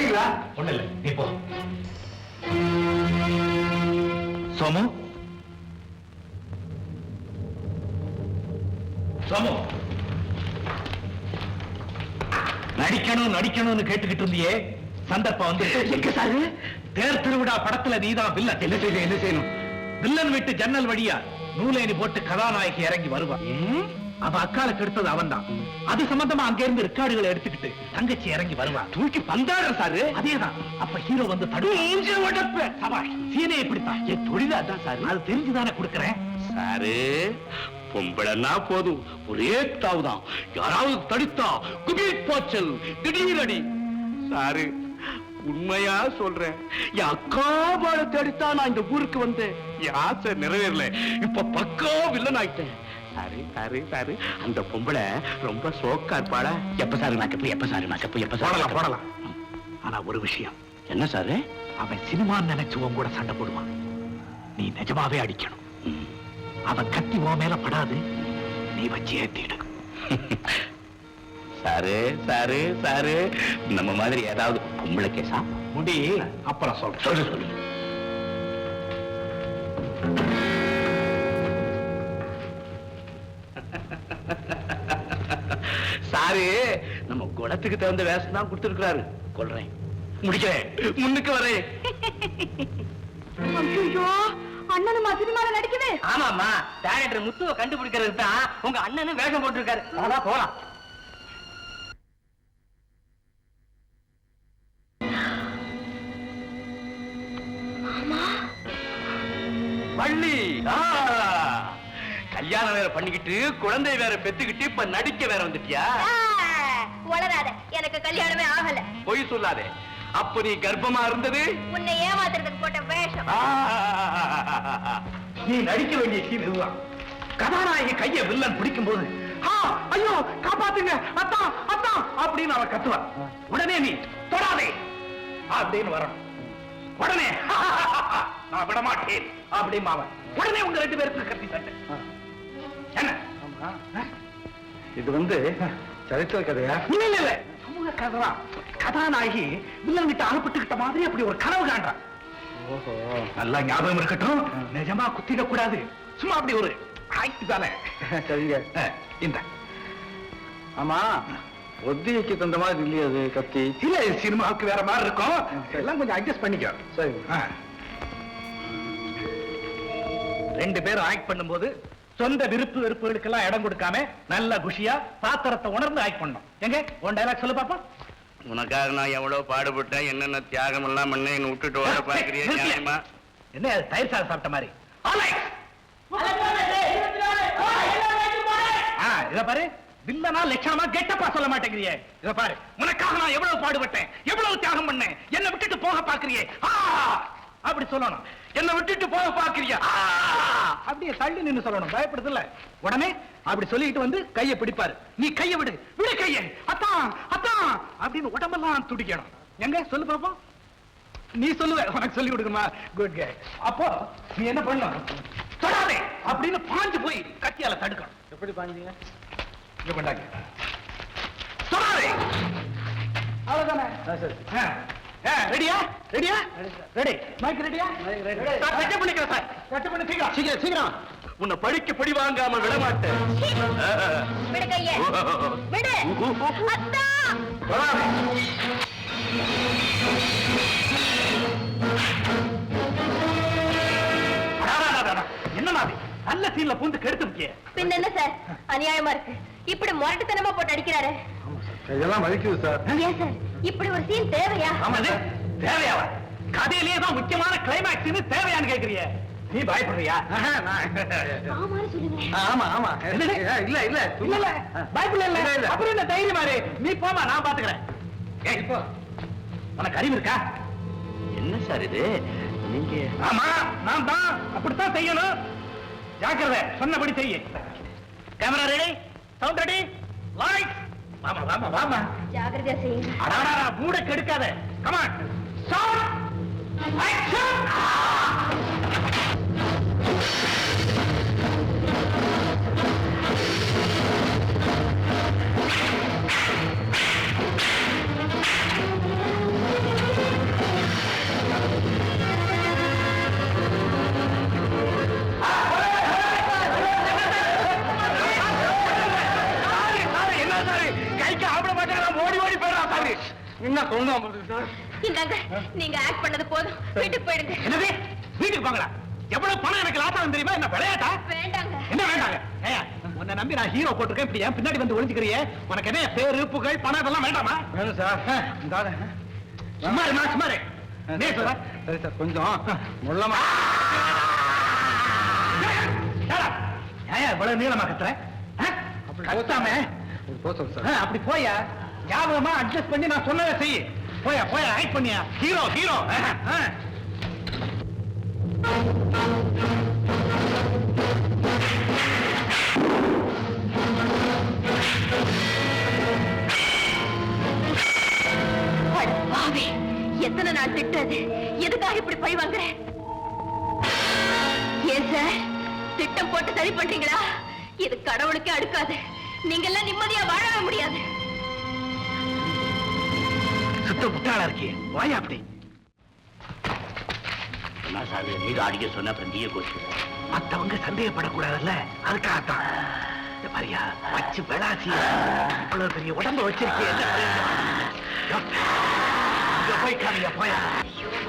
விட்டீங்களா? ஒண்ணு இல்ல, நீ போ. சோமு, சோமு, நடிக்கணும் நடிக்கணும்னு கேட்டுக்கிட்டு இருந்தியே, சந்தர்ப்பம் வந்து எங்க சாரு? தேர் திருவிழா படத்துல நீதான் வில்லன். என்ன செய்யணும்? வில்லன் வீட்டு ஜன்னல் வழியா நூலேணி போட்டு கதாநாயகி இறங்கி வருவான். அவ அக்காளுக்கு எடுத்தது அவன் தான். அது சம்பந்தமா அங்க இருந்து ரெக்கார்டுகளை எடுத்துக்கிட்டு தங்கச்சி இறங்கி வருவான். தூக்கி பந்தாடுற சாரு. அதேதான். அப்ப ஹீரோ வந்து சீனே இப்படித்தான். என் தொழில் அதான் சாரு. அது தெரிஞ்சுதானே கொடுக்கறேன். சாரு, பொம்பளைன்னா போதும், ஒரே தாவுதான். யாராவது தடுத்தா குபீர் பாய்ச்சல், திடீரடி. சாரு, உண்மையா சொல்றேன், என் அக்கா பாட தடுத்தா நான் இந்த ஊருக்கு வந்தேன். என் ஆசை நிறைவேறல. இப்ப பக்கா வில்லன் ஆயிட்டேன். சாரு சாரு சாரு, அந்த பொம்பளை ரொம்ப சோக்கா இருப்பாளா? எப்ப சாரு மேக்கப், எப்ப சாரு மேக்கப், எப்ப சாரு போடலாம். ஆனா ஒரு விஷயம். என்ன சாரு? அவன் சினிமா நினைச்சுவன் கூட சண்டை போடுவான். நீ நிஜமாவே அடிக்கணும். அவன் கத்தி உன் மேல படாது, நீ வச்சு ஏத்திடு. சாரு சாரு சாரு, நம்ம மாதிரி ஏதாவது பொம்பளை கேசா? முடி அப்புறம் சொல்லு. சாரு, நம்ம குணத்துக்கு தகுந்த வேஷம் தான் கொடுத்திருக்கிறாரு. கொள்றேன், முடிக்கிறேன், முன்னுக்கு வரேன். அண்ணனுமா சினிமால நடிக்குது? ஆமாமா, டைரக்டர் முத்துவை கண்டுபிடிக்கிறது தான் உங்க அண்ணனும் வேஷம் போட்டிருக்காரு. அதான் போலாம். பள்ளி கல்யாணம் வேற பண்ணிக்கிட்டு குழந்தை வேற பெத்துக்கிட்டு இப்ப நடிக்க வேற வந்துட்டியா? வளராத, எனக்கு கல்யாணமே ஆகல. பொய் சொல்லாதே. அப்ப நீ கர்ப்பமா இருந்தது உன்னை ஏமாத்துறதுக்கு போட்ட வேஷம். நீ நடிக்க வேண்டிய சீன் இதுதான். கதாநாயகி கைய வில்லன் பிடிக்கும் போது ஐயோ காப்பாத்துங்க அத்தா அத்தா அப்படின்னு அவன் கத்துவான். உடனே நீ தொடாதே அப்படின்னு வரணும். உடனே நான் விட மாட்டேன் அப்படின்னு அவன். உடனே உங்க ரெண்டு பேருக்கு கத்தி தட்டு. என்ன இது வந்து சரித்திர கதையா? இல்ல இல்ல இல்ல, சமூக கதைதான். கதாநாயகி வில்லன் கிட்ட அனுப்பிட்டுக்கிட்ட மாதிரி அப்படி ஒரு கனவு காண்றான். ஓஹோ, நல்லா ஞாபகம் இருக்கட்டும், நிஜமா குத்திட கூடாது. சும்மா அப்படி ஒரு ஆக்ட் தானே. சரிங்க. இந்த ஆமா, ஒத்திகைக்கு தந்த மாதிரி இல்லையா அது கத்தி? இல்ல, சினிமாவுக்கு வேற மாதிரி இருக்கும். எல்லாம் கொஞ்சம் அட்ஜஸ்ட் பண்ணிக்க. சரி. ரெண்டு பேரும் ஆக்ட் பண்ணும்போது சொந்த விருப்பு வெறுப்புகளுக்கெல்லாம் இடம் கொடுக்காம நல்ல குஷியா பாத்திரத்தை உணர்ந்து ஆக்ட் பண்ணணும். எங்க உன் டைலாக் சொல்லு பாப்பா. உனக்காக நான் எவ்வளவு பாடுபட்டேன், என்னென்ன தியாகம் எல்லாம் பண்ண என்ன விட்டுட்டு வர பாக்குறீங்க? என்ன தயிர் சாதம் சாப்பிட்ட மாதிரி? இத பாரு, வில்லனா லட்சணமா கெட்டப்பா சொல்ல மாட்டேங்கிறியே. இத பாரு, உனக்காக நான் எவ்வளவு பாடுபட்டேன், எவ்வளவு தியாகம் பண்ணேன், என்ன விட்டுட்டு போக பாக்குறியே அப்படி சொல்லணும். என்ன விட்டுட்டு போக பாக்குறியா அப்படியே தள்ளி நின்னு சொல்லணும். பயப்படுதுல. உடனே அப்படி சொல்லிட்டு வந்து கையை பிடிப்பாரு. நீ கையை விடு, விடு கையை, அத்தான் அத்தான் அப்படின்னு உடம்பெல்லாம் துடிக்கணும். எங்க சொல்லு பாப்போம். நீ சொல்லுவ, உனக்கு சொல்லி கொடுக்குமா? குட் கை. அப்போ நீ என்ன பண்ணணும்? தொடாதே அப்படின்னு பாஞ்சு போய் கத்தியால தடுக்கணும். எப்படி பாஞ்சீங்க? இங்க கொண்டாங்க. தொடாதே. அவ்வளவுதானே? ரெடியா? ரெடியா? ரெடி. மைக் ரெடியா? சார் செட்டப் பண்ணிக்கிறேன் சார். செட்டப் பண்ணி சீக்கிரம் சீக்கிரம் சீக்கிரம். உன்னை படிக்க படி வாங்காம விட மாட்டேன். விடு கையை, விடு. அத்தா என்னமா நல்ல சீன்ல பூந்து கெடுத்து. பின்ன என்ன சார், அநியாயமா இருக்கு. இப்படி முரட்டுத்தனமா போட்டு அடிக்கிறாரு. இதெல்லாம் மதிக்குது சார். ஏன் சார் இப்படி ஒரு சீன் தேவையா? தேவையாவா? கதையிலேயே தான் முக்கியமான கிளைமேக்ஸ் தேவையான்னு கேக்குறிய? நீ பயப்படுறியா? ஆமா ஆமா. இல்ல இல்ல இல்ல பயப்பட இல்ல. அப்புறம் என்ன தைரியமாரு? நீ போமா, நான் பாத்துக்கிறேன். இப்போ உனக்கு அறிவு இருக்கா? என்ன சார் இது? நீங்க? ஆமா, நான் தான் அப்படித்தான் செய்யணும். ஜாக்கிரதை, சொன்னபடி செய்ய. Camera ready, sound ready, light. வாமா வாமா வாமா. ஜாக்கிரதையா செய்யுங்க. அடாடா, மூட கெடுக்காத. Come on, sound, action. என்ன கொண்டு சார்? இந்தாங்க, நீங்க ஆக்ட் பண்ணது போதும், வீட்டுக்கு போயிடுங்க. என்னது வீட்டுக்கு போங்களா? எவ்வளவு பணம் எனக்கு லாபம் தெரியுமா? என்ன விளையாட்டா? வேண்டாங்க. என்ன வேண்டாங்க? உன்னை நம்பி நான் ஹீரோ போட்டிருக்கேன், இப்படி ஏன் பின்னாடி வந்து ஒளிஞ்சுக்கிறியே? உனக்கு என்ன பேரு புகழ் பணம் இதெல்லாம் வேண்டாமா? வேணும் சார். சும்மா இருமா, சும்மா இரு. சரி சார், கொஞ்சம் முள்ளமா இவ்வளவு நீளமா கத்துற? கத்தாம அப்படி போயா, ஞாபகமா அட்ஜஸ்ட் பண்ணி நான் சொன்னதை செய்ய. போயா போயா, ஆக்ட் பண்ணியா ஹீரோ ஹீரோ. எத்தனை நாள் திட்டது? எதுக்காக இப்படி பழி வாங்குறேன்? ஏன் சார் திட்டம் போட்டு சரி பண்றீங்களா? இது கடவுளுக்கே அடுக்காது. நீங்க எல்லாம் நிம்மதியா வாழவே முடியாது. சுத்த முட்டாளா இருக்கியே, வாயா அப்படி. சார் நீங்க அடிக்க சொன்ன நீயே கோச்சு. மத்தவங்க சந்தேகப்படக்கூடாதுல்ல, அதுக்காகத்தான். பாரியா வச்சு விளாசி இவ்வளவு பெரிய உடம்ப வச்சிருக்கேன்.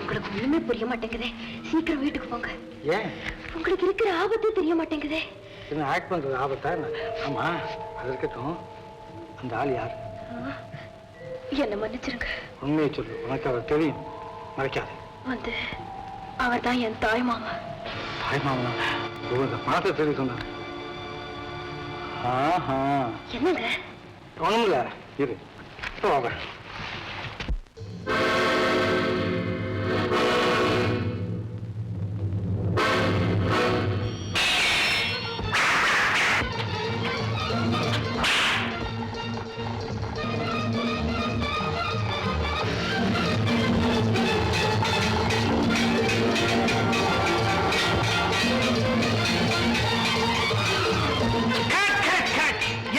உங்களுக்கு ஒண்ணுமே புரிய மாட்டேங்குதே. சீக்கிரம் வீட்டுக்கு போங்க. ஏன்? உங்களுக்கு இருக்கிற ஆபத்து தெரிய மாட்டேங்குதே. ஆக்ட் பண்றது ஆபத்தா? ஆமா, அது இருக்கட்டும். அந்த ஆள் யார்? என்ன மன்னிச்சிருங்க. உண்மையை சொல்லு, உனக்கு அவர் தெரியும், மறைக்காது. வந்து அவர் தான் என் தாய் மாமா. தாய் மாமா? இந்த பணத்தை தெரிய சொன்னார். என்னங்க? ஒண்ணுமில்ல, இரு.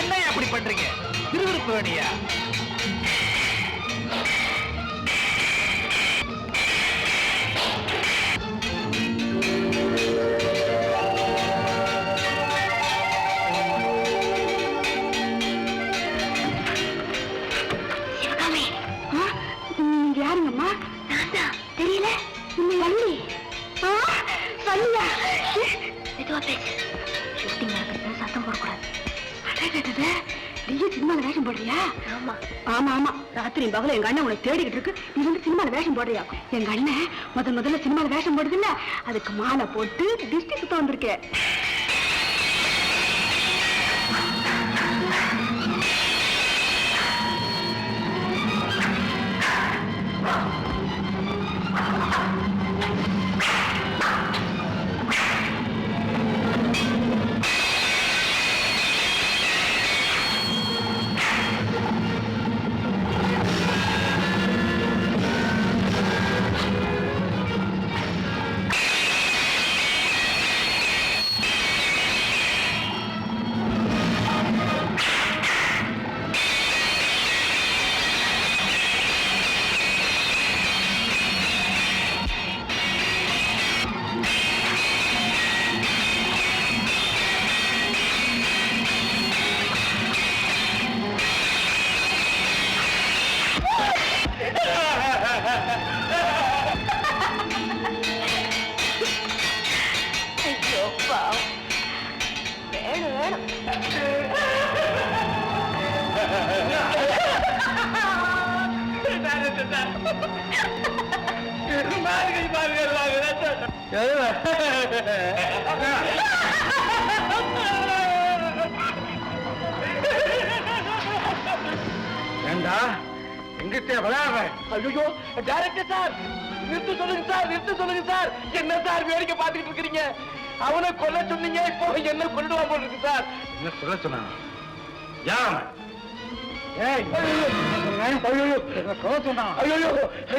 என்ன அப்படி பண்றீங்க? விறுவிறுப்பு வேணியா? நீங்க யாருங்கம்மா? தெரியல. வள்ளி. வள்ளியா? மெதுவா பேசு. ஷூட்டிங் நடக்குது, சத்தம் போடக்கூடாது. கேட்டது நீங்க சினிமால வேஷம் போடுறியா? ஆமா ஆமா ஆமா. ராத்திரி பகல எங்க அண்ணன் உன்னை தேடிக்கிட்டு இருக்கு. நீ வந்து சினிமால வேஷம் போடுறியா? எங்க அண்ணன் முதல்ல சினிமால வேஷம் போடுது இல்ல, அதுக்கு மாலை போட்டு டிஸ்டி சுத்த வந்திருக்கேன். ஏண்டா எங்கிட்ட விளையாடுற? ஐயோ டைரக்டர் சார், நிறுத்து சொல்லுங்க சார், நிறுத்து சொல்லுங்க சார். என்ன சார் வேடிக்கை பார்த்துட்டு இருக்கிறீங்க? அவனை கொல்ல சொன்னீங்க, இப்போ என்ன கொல்லுவா போல இருக்கு சார். என்ன சொல்ல சொன்னாங்க? யார்?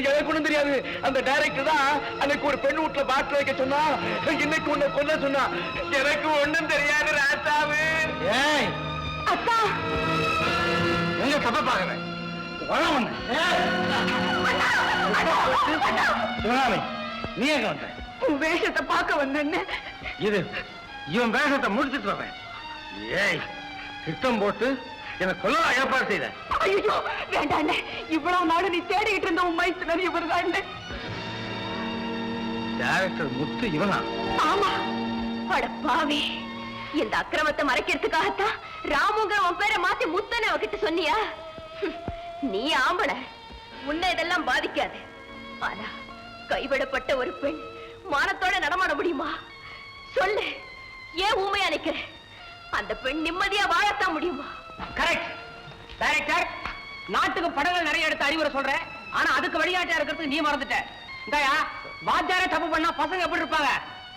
எனக்கு ஒண்ணும் தெரியாது. அந்த டைரக்டர் தான் அன்னைக்கு ஒரு பெண் வீட்டுல பாட்டு வைக்க சொன்னா, இன்னைக்கு உன்னை கொல்ல சொன்னா. எனக்கு ஒண்ணும் தெரியாது ராசாவு. அப்பா எங்க தப்ப பாக்குறேன்? சிவகாமி, நீ எங்க வந்த? உன் வேஷத்தை பார்க்க வந்தேன்னு. இது இவன் வேஷத்தை முடிச்சுட்டு வரேன். ஏய், திட்டம் போட்டு எனக்கு சொல்லலாம் ஏற்பாடு செய்த. ஐயோ வேண்டாம் இவ்வளவு நாடு நீ தேடிக்கிட்டு இருந்த உன் மைத்துனர் இவர்தான். டைரக்டர் முத்து இவனா? ஆமா. அட பாவி, இந்த அக்கிரமத்தை மறைக்கிறதுக்காகத்தான் ராமுங்கிற உன் பேரை மாத்தி முத்தனை அவகிட்ட சொன்னியா? நீ ஆம்பள, உன்னை இதெல்லாம் பாதிக்காது. ஆனா கைவிடப்பட்ட ஒரு பெண் மானத்தோட நடமாட முடியுமா? சொல்லு, ஏன் ஊமையா நிக்கிற? அந்த பெண் நிம்மதியா வாழத்தான் முடியுமா? Correct director. நாட்டுக்கு படங்கள் நிறைய எடுத்து அறிவுரை சொல்றேன், ஆனா அதுக்கு வழிகாட்டியா இருக்கிறதுக்கு நீ மறந்துட்ட. இந்தாயா, வாத்தியாரே தப்பு பண்ணா பசங்க எப்படி இருப்பாங்க?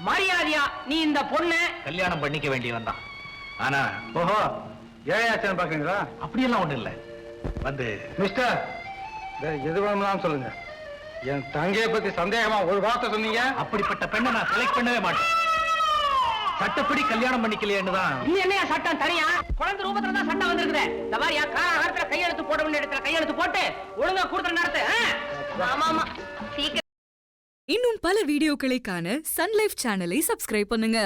மரியாதையா நீ இந்த பொண்ணு கல்யாணம் பண்ணிக்க வேண்டியவன் தான். ஆனா ஓஹோ ஏழையாச்சன் பாக்குறீங்களா? அப்படியெல்லாம் ஒண்ணு இல்ல. வந்து மிஸ்டர், எது வேணும்னாலும் சொல்லுங்க. என் தங்கையை பத்தி சந்தேகமா ஒரு வார்த்தை சொன்னீங்க, அப்படிப்பட்ட பெண்ணை நான் செலக்ட் பண்ணவே மாட்டேன். சட்டப்படி கல்யாணம் பண்ணிக்கலையேன்னு தான். நீ என்னையா சட்டம் தனியா? குழந்தை ரூபத்துல தான் சட்டம் வந்திருக்குது. இந்த மாதிரியா காலத்துல கையெழுத்து போட வேண்டிய இடத்துல கையெழுத்து போட்டு ஒழுங்கா கொடுத்துற நடத்து. ஆமா சீக்கிரம். இன்னும் பல வீடியோக்களை காண சன் லைஃப் சேனலை சப்ஸ்கிரைப் பண்ணுங்க.